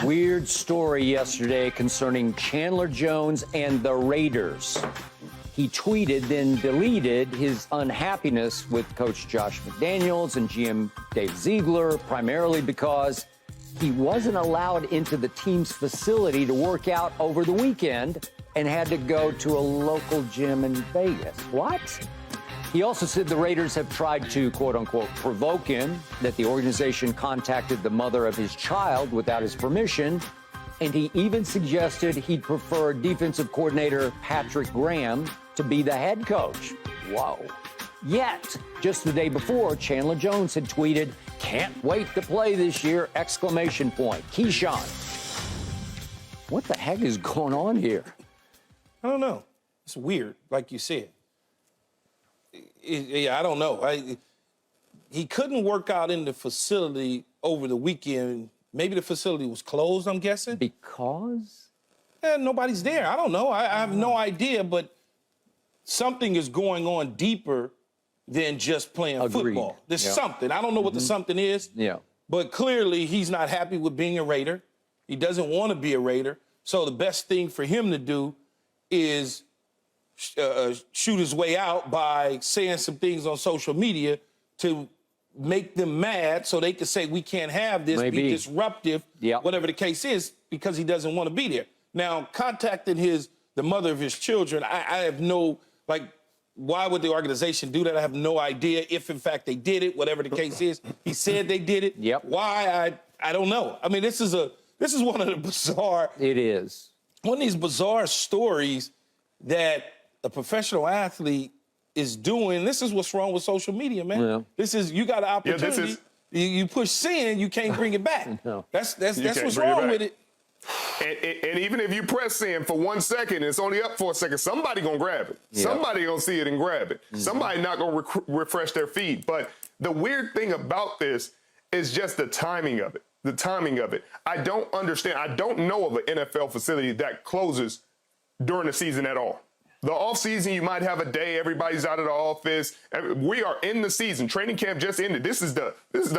Weird story yesterday concerning Chandler Jones and the Raiders. He tweeted, then deleted his unhappiness with Coach Josh McDaniels and GM Dave Ziegler, primarily because he wasn't allowed into the team's facility to work out over the weekend and had to go to a local gym in Vegas. What? He also said the Raiders have tried to, quote-unquote, provoke him, that the organization contacted the mother of his child without his permission, and he even suggested he'd prefer defensive coordinator Patrick Graham to be the head coach. Whoa. Yet, just the day before, Chandler Jones had tweeted, "Can't wait to play this year!" exclamation point. Keyshawn, what the heck is going on here? I don't know. It's weird, like you said. I don't know. He couldn't work out in the facility over the weekend. Maybe the facility was closed, I'm guessing. Because? Nobody's there. I don't know. I have no idea, but something is going on deeper than just playing football. There's something. I don't know what the something is. Yeah. But clearly he's not happy with being a Raider. He doesn't want to be a Raider. So the best thing for him to do is shoot his way out by saying some things on social media to make them mad so they can say we can't have this, be disruptive, whatever the case is, because he doesn't want to be there. Now, contacting the mother of his children, I have no, why would the organization do that? I have no idea if, in fact, they did it, whatever the case is. He said they did it. Yep. Why? I don't know. I mean, this is one of the bizarre... It is. One of these bizarre stories that a professional athlete is doing. This is what's wrong with social media, man. Yeah. This is, you got an opportunity. You push sin, you can't bring it back. No. That's what's wrong with it. And even if you press sin for 1 second and it's only up for a second, somebody gonna grab it. Yep. Somebody gonna see it and grab it. Mm-hmm. Somebody not gonna refresh their feed. But the weird thing about this is just the timing of it. The timing of it. I don't understand. I don't know of an NFL facility that closes during the season at all. The offseason, you might have a day, everybody's out of the office. We are in the season. Training camp just ended. This is the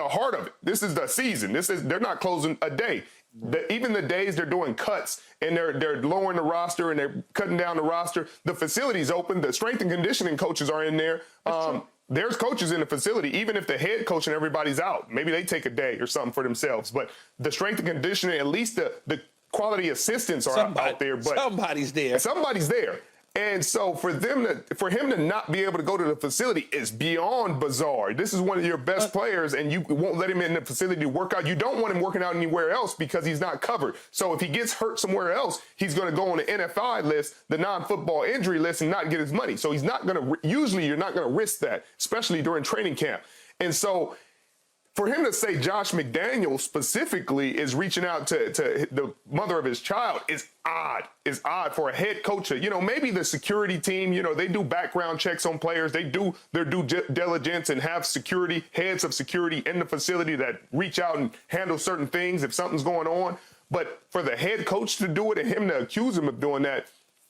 heart of it. This is the season. They're not closing a day. Even the days they're doing cuts and they're lowering the roster and they're cutting down the roster. The facility's open. The strength and conditioning coaches are in there. There's coaches in the facility, even if the head coach and everybody's out. Maybe they take a day or something for themselves. But the strength and conditioning, at least the quality assistants are out there. But somebody's there. Somebody's there. And so for him to not be able to go to the facility is beyond bizarre. This is one of your best players, and you won't let him in the facility to work out. You don't want him working out anywhere else because he's not covered. So if he gets hurt somewhere else, he's going to go on the NFI list, the non-football injury list, and not get his money. So he's not going to. Usually, you're not going to risk that, especially during training camp. And so for him to say Josh McDaniels specifically is reaching out to the mother of his child is odd. It's odd for a head coach. Maybe the security team, they do background checks on players. They do their due diligence and have heads of security in the facility that reach out and handle certain things if something's going on. But for the head coach to do it and him to accuse him of doing that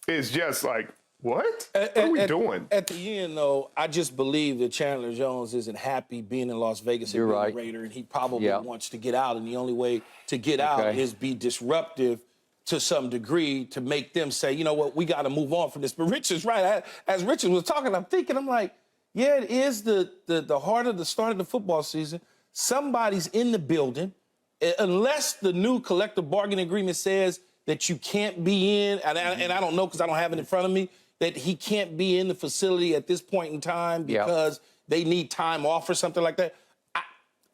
is just like, what? What are we doing? At the end, though, I just believe that Chandler Jones isn't happy being in Las Vegas and being a Raider, and he probably wants to get out. And the only way to get out is be disruptive to some degree to make them say, you know what, we got to move on from this. But Richard's right. As Richard was talking, I'm like, yeah, it is the heart of the start of the football season. Somebody's in the building. Unless the new collective bargaining agreement says that you can't be in, and I don't know because I don't have it in front of me, that he can't be in the facility at this point in time because they need time off or something like that.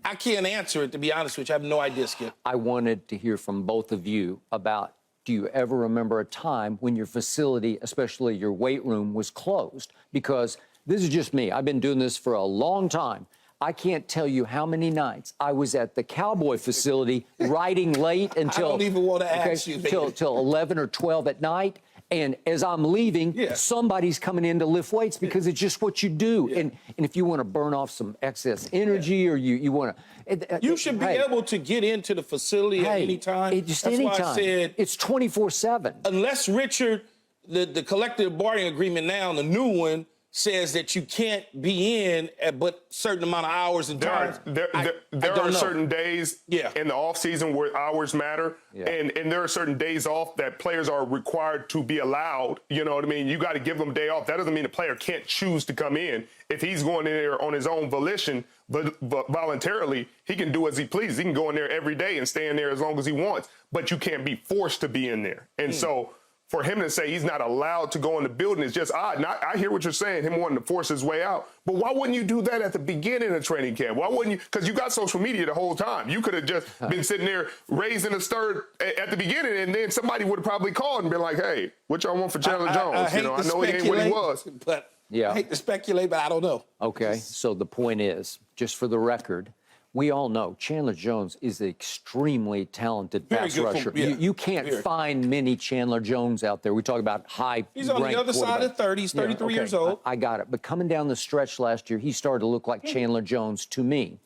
I can't answer it, to be honest with you. I have no idea, Skip. I wanted to hear from both of you about, do you ever remember a time when your facility, especially your weight room, was closed? Because this is just me. I've been doing this for a long time. I can't tell you how many nights I was at the Cowboy facility riding late until... I don't even want to ask you. Till 11 or 12 at night. And as I'm leaving, somebody's coming in to lift weights because it's just what you do. And if you want to burn off some excess energy or you want to... You should be able to get into the facility at any time. Just any time. That's why I said... It's 24/7. Unless Richard, the collective bargaining agreement now, the new one, says that you can't be in at but certain amount of hours and times. There are certain days in the offseason where hours matter, and there are certain days off that players are required to be allowed. You know what I mean? You got to give them a day off. That doesn't mean the player can't choose to come in. If he's going in there on his own volition, but voluntarily, he can do as he pleases. He can go in there every day and stay in there as long as he wants, but you can't be forced to be in there. And so for him to say he's not allowed to go in the building is just odd. And I hear what you're saying, him wanting to force his way out. But why wouldn't you do that at the beginning of training camp? Why wouldn't you? Because you got social media the whole time. You could have just been sitting there raising a stir at the beginning, and then somebody would have probably called and been like, hey, what y'all want for Chandler Jones? I know he ain't what he was. But I hate to speculate, but I don't know. Okay, so the point is, just for the record, we all know Chandler Jones is an extremely talented pass rusher. You can't find many Chandler Jones out there. We talk about high. He's on the other side of 30. He's 33 years old. I got it. But coming down the stretch last year, he started to look like Chandler Jones to me.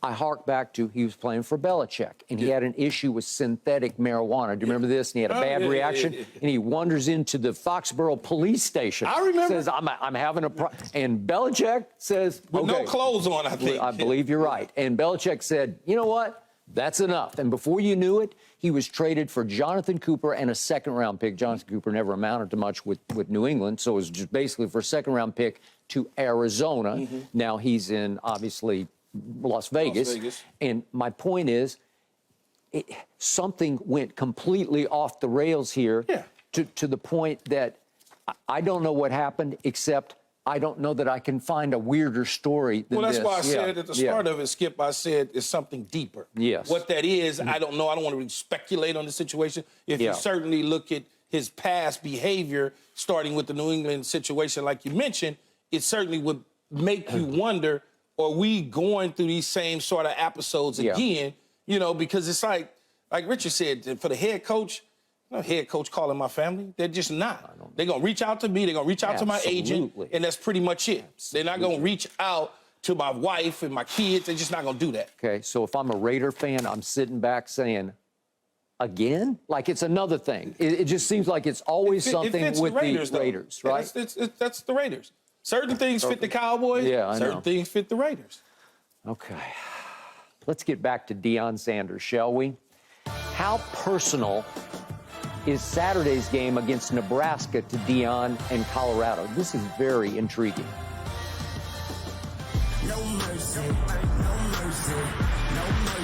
I hark back to he was playing for Belichick, and he had an issue with synthetic marijuana. Do you remember this? And he had a bad reaction, and he wanders into the Foxborough police station. I remember. Says, I'm having a problem. And Belichick says, with no clothes on, I think. I believe you're right. And Belichick said, you know what? That's enough. And before you knew it, he was traded for Jonathan Cooper and a second-round pick. Jonathan Cooper never amounted to much with New England, so it was just basically for a second-round pick to Arizona. Now he's in, obviously, Las Vegas. And my point is, something went completely off the rails here to the point that I don't know what happened, except I don't know that I can find a weirder story than this. Well, that's why I said at the start of it, Skip, I said it's something deeper. Yes. What that is, I don't know. I don't want to speculate on the situation. If you certainly look at his past behavior, starting with the New England situation like you mentioned, it certainly would make you wonder, are we going through these same sort of episodes again? You know, because it's like Richard said, for the head coach, no head coach calling my family. They're just not. They're going to reach out to me. They're going to reach out to my agent, and that's pretty much it. They're not going to reach out to my wife and my kids. They're just not going to do that. Okay, so if I'm a Raider fan, I'm sitting back saying, again? Like it's another thing. It just seems like it's always something with the Raiders, right? That's the Raiders. Certain things fit the Cowboys. Certain things fit the Raiders. Okay. Let's get back to Deion Sanders, shall we? How personal is Saturday's game against Nebraska to Deion and Colorado? This is very intriguing. No mercy, no mercy, no mercy.